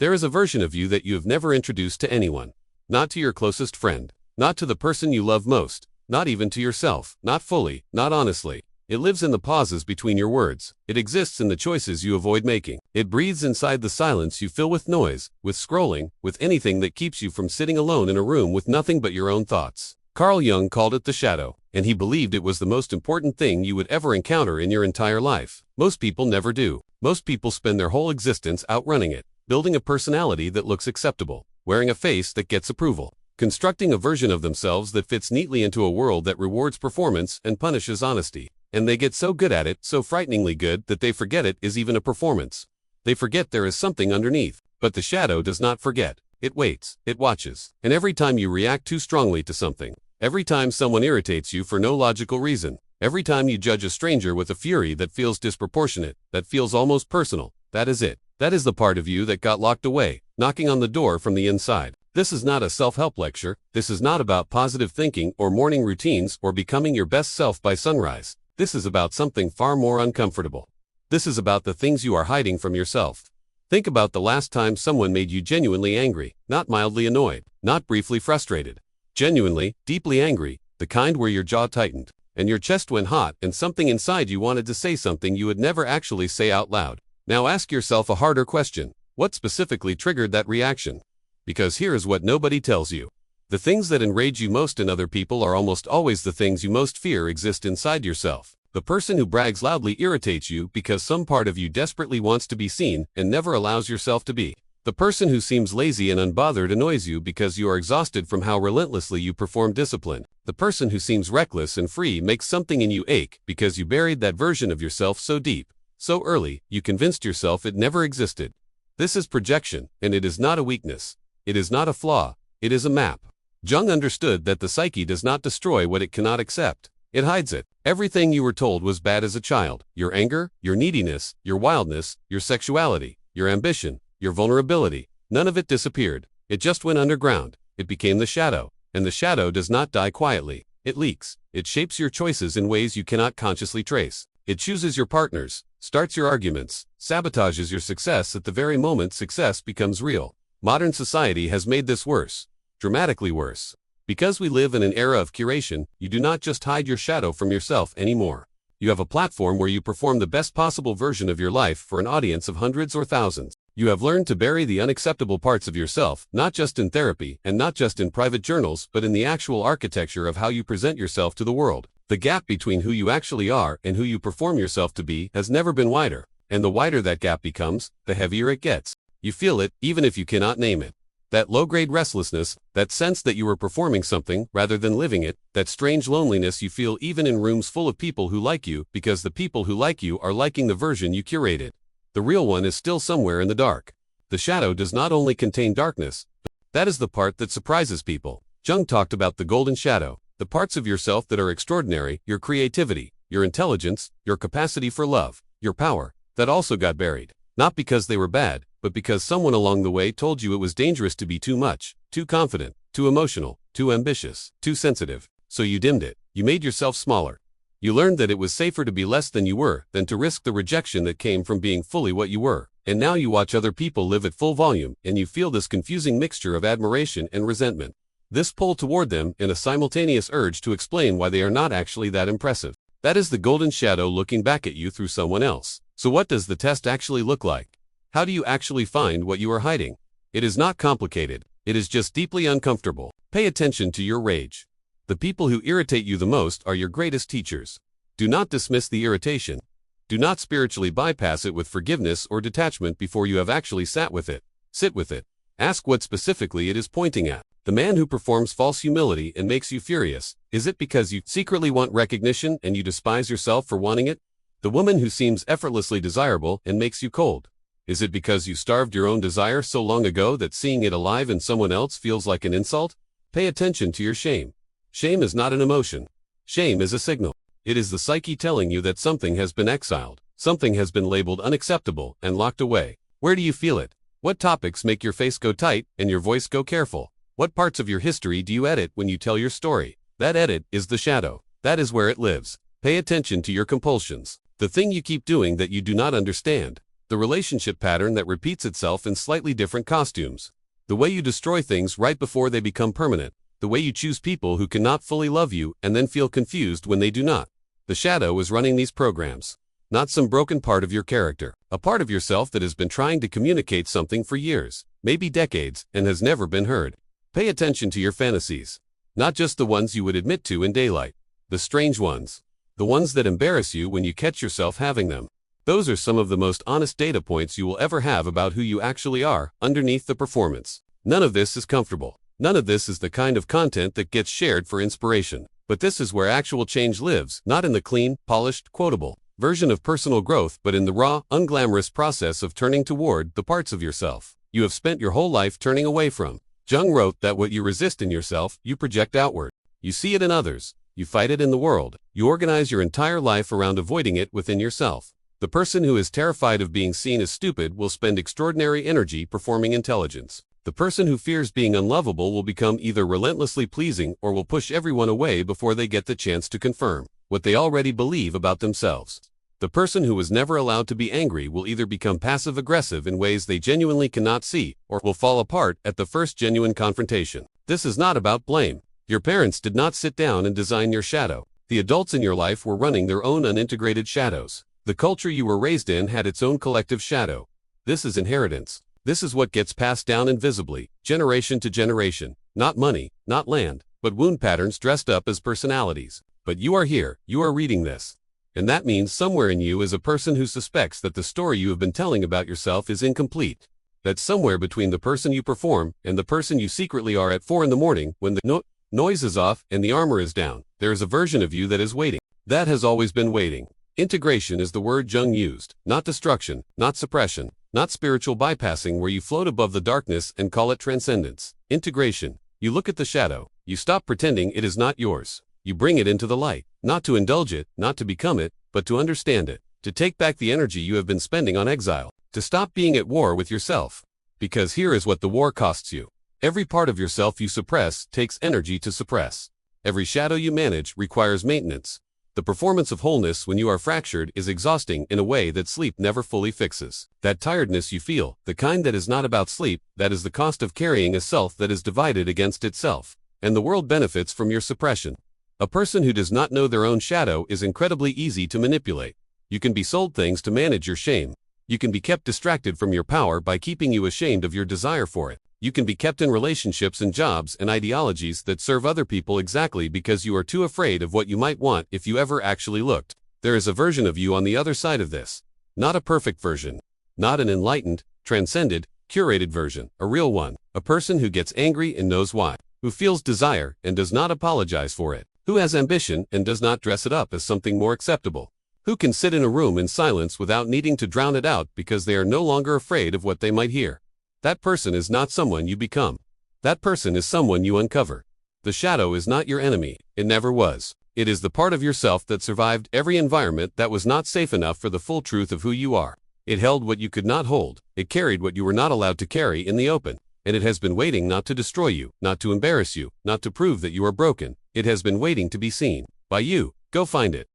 There is a version of you that you have never introduced to anyone. Not to your closest friend. Not to the person you love most. Not even to yourself. Not fully. Not honestly. It lives in the pauses between your words. It exists in the choices you avoid making. It breathes inside the silence you fill with noise, with scrolling, with anything that keeps you from sitting alone in a room with nothing but your own thoughts. Carl Jung called it the shadow, and he believed it was the most important thing you would ever encounter in your entire life. Most people never do. Most people spend their whole existence outrunning it, building a personality that looks acceptable, wearing a face that gets approval, constructing a version of themselves that fits neatly into a world that rewards performance and punishes honesty. And they get so good at it, so frighteningly good, that they forget it is even a performance. They forget there is something underneath. But the shadow does not forget. It waits, it watches. And every time you react too strongly to something, every time someone irritates you for no logical reason, every time you judge a stranger with a fury that feels disproportionate, that feels almost personal, that is it. That is the part of you that got locked away, knocking on the door from the inside. This is not a self-help lecture. This is not about positive thinking or morning routines or becoming your best self by sunrise. This is about something far more uncomfortable. This is about the things you are hiding from yourself. Think about the last time someone made you genuinely angry, not mildly annoyed, not briefly frustrated. Genuinely, deeply angry, the kind where your jaw tightened, and your chest went hot and something inside you wanted to say something you would never actually say out loud. Now ask yourself a harder question. What specifically triggered that reaction? Because here is what nobody tells you. The things that enrage you most in other people are almost always the things you most fear exist inside yourself. The person who brags loudly irritates you because some part of you desperately wants to be seen and never allows yourself to be. The person who seems lazy and unbothered annoys you because you are exhausted from how relentlessly you perform discipline. The person who seems reckless and free makes something in you ache because you buried that version of yourself so deep, so early, you convinced yourself it never existed. This is projection, and it is not a weakness. It is not a flaw. It is a map. Jung understood that the psyche does not destroy what it cannot accept. It hides it. Everything you were told was bad as a child. Your anger, your neediness, your wildness, your sexuality, your ambition, your vulnerability. None of it disappeared. It just went underground. It became the shadow. And the shadow does not die quietly. It leaks. It shapes your choices in ways you cannot consciously trace. It chooses your partners, starts your arguments, sabotages your success at the very moment success becomes real. Modern society has made this worse. Dramatically worse. Because we live in an era of curation, you do not just hide your shadow from yourself anymore. You have a platform where you perform the best possible version of your life for an audience of hundreds or thousands. You have learned to bury the unacceptable parts of yourself, not just in therapy and not just in private journals, but in the actual architecture of how you present yourself to the world. The gap between who you actually are and who you perform yourself to be has never been wider. And the wider that gap becomes, the heavier it gets. You feel it, even if you cannot name it. That low-grade restlessness, that sense that you are performing something rather than living it, that strange loneliness you feel even in rooms full of people who like you because the people who like you are liking the version you curated. The real one is still somewhere in the dark. The shadow does not only contain darkness, that is the part that surprises people. Jung talked about the golden shadow, the parts of yourself that are extraordinary, your creativity, your intelligence, your capacity for love, your power, that also got buried. Not because they were bad, but because someone along the way told you it was dangerous to be too much, too confident, too emotional, too ambitious, too sensitive. So you dimmed it. You made yourself smaller. You learned that it was safer to be less than you were than to risk the rejection that came from being fully what you were. And now you watch other people live at full volume and you feel this confusing mixture of admiration and resentment. This pull toward them and a simultaneous urge to explain why they are not actually that impressive. That is the golden shadow looking back at you through someone else. So what does the test actually look like? How do you actually find what you are hiding? It is not complicated. It is just deeply uncomfortable. Pay attention to your rage. The people who irritate you the most are your greatest teachers. Do not dismiss the irritation. Do not spiritually bypass it with forgiveness or detachment before you have actually sat with it. Sit with it. Ask what specifically it is pointing at. The man who performs false humility and makes you furious, is it because you secretly want recognition and you despise yourself for wanting it? The woman who seems effortlessly desirable and makes you cold, is it because you starved your own desire so long ago that seeing it alive in someone else feels like an insult? Pay attention to your shame. Shame is not an emotion. Shame is a signal. It is the psyche telling you that something has been exiled, something has been labeled unacceptable and locked away. Where do you feel it? What topics make your face go tight and your voice go careful? What parts of your history do you edit when you tell your story? That edit is the shadow. That is where it lives. Pay attention to your compulsions. The thing you keep doing that you do not understand. The relationship pattern that repeats itself in slightly different costumes. The way you destroy things right before they become permanent. The way you choose people who cannot fully love you and then feel confused when they do not. The shadow is running these programs. Not some broken part of your character. A part of yourself that has been trying to communicate something for years, maybe decades, and has never been heard. Pay attention to your fantasies. Not just the ones you would admit to in daylight. The strange ones. The ones that embarrass you when you catch yourself having them. Those are some of the most honest data points you will ever have about who you actually are underneath the performance. None of this is comfortable. None of this is the kind of content that gets shared for inspiration. But this is where actual change lives, not in the clean, polished, quotable version of personal growth, but in the raw, unglamorous process of turning toward the parts of yourself you have spent your whole life turning away from. Jung wrote that what you resist in yourself, you project outward. You see it in others. You fight it in the world. You organize your entire life around avoiding it within yourself. The person who is terrified of being seen as stupid will spend extraordinary energy performing intelligence. The person who fears being unlovable will become either relentlessly pleasing or will push everyone away before they get the chance to confirm what they already believe about themselves. The person who was never allowed to be angry will either become passive-aggressive in ways they genuinely cannot see, or will fall apart at the first genuine confrontation. This is not about blame. Your parents did not sit down and design your shadow. The adults in your life were running their own unintegrated shadows. The culture you were raised in had its own collective shadow. This is inheritance. This is what gets passed down invisibly, generation to generation. Not money, not land, but wound patterns dressed up as personalities. But you are here, you are reading this. And that means somewhere in you is a person who suspects that the story you have been telling about yourself is incomplete. That somewhere between the person you perform and the person you secretly are at 4 in the morning, when the noise is off and the armor is down, there is a version of you that is waiting. That has always been waiting. Integration is the word Jung used, not destruction, not suppression, not spiritual bypassing where you float above the darkness and call it transcendence. Integration. You look at the shadow. You stop pretending it is not yours. You bring it into the light, not to indulge it, not to become it, but to understand it, to take back the energy you have been spending on exile, to stop being at war with yourself. Because here is what the war costs you. Every part of yourself you suppress takes energy to suppress. Every shadow you manage requires maintenance. The performance of wholeness when you are fractured is exhausting in a way that sleep never fully fixes. That tiredness you feel, the kind that is not about sleep, that is the cost of carrying a self that is divided against itself. And the world benefits from your suppression. A person who does not know their own shadow is incredibly easy to manipulate. You can be sold things to manage your shame. You can be kept distracted from your power by keeping you ashamed of your desire for it. You can be kept in relationships and jobs and ideologies that serve other people exactly because you are too afraid of what you might want if you ever actually looked. There is a version of you on the other side of this. Not a perfect version. Not an enlightened, transcended, curated version. A real one. A person who gets angry and knows why. Who feels desire and does not apologize for it. Who has ambition and does not dress it up as something more acceptable. Who can sit in a room in silence without needing to drown it out because they are no longer afraid of what they might hear. That person is not someone you become. That person is someone you uncover. The shadow is not your enemy. It never was. It is the part of yourself that survived every environment that was not safe enough for the full truth of who you are. It held what you could not hold. It carried what you were not allowed to carry in the open. And it has been waiting not to destroy you, not to embarrass you, not to prove that you are broken. It has been waiting to be seen. By you. Go find it.